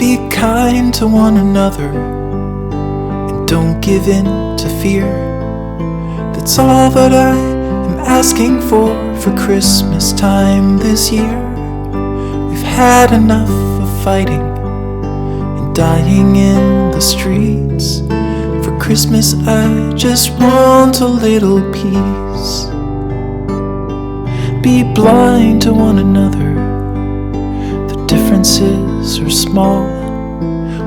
Be kind to one another and don't give in to fear. That's all that I am asking for Christmas time this year. We've had enough of fighting and dying in the streets. For Christmas I just want a little peace. Be blind to one another, the differences are small.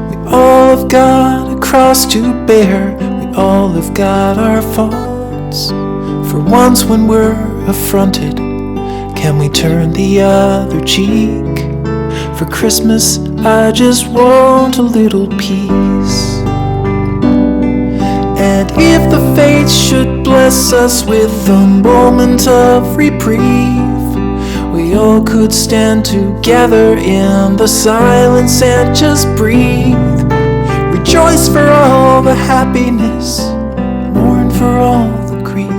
We all have got a cross to bear, we all have got our faults. For once when we're affronted, can we turn the other cheek? For Christmas I just want a little peace. And if the fates should bless us with a moment of reprieve, we all could stand together in the silence and just breathe. Rejoice for all the happiness, mourn for all the grief.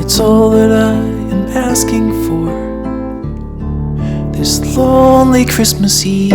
It's all that I am asking for this lonely Christmas Eve.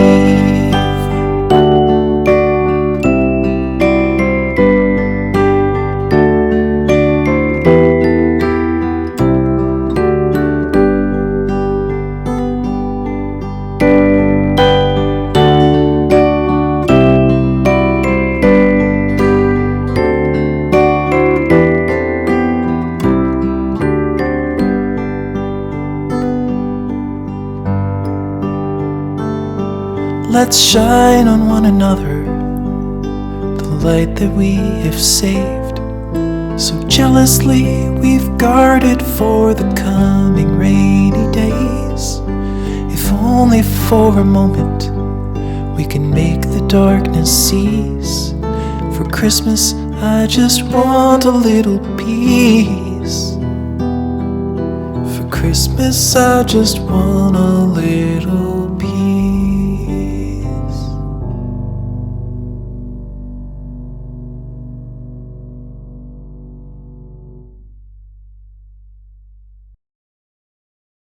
Let's shine on one another the light that we have saved. So jealously we've guarded for the coming rainy days. If only for a moment we can make the darkness cease. For Christmas I just want a little peace. For Christmas I just want a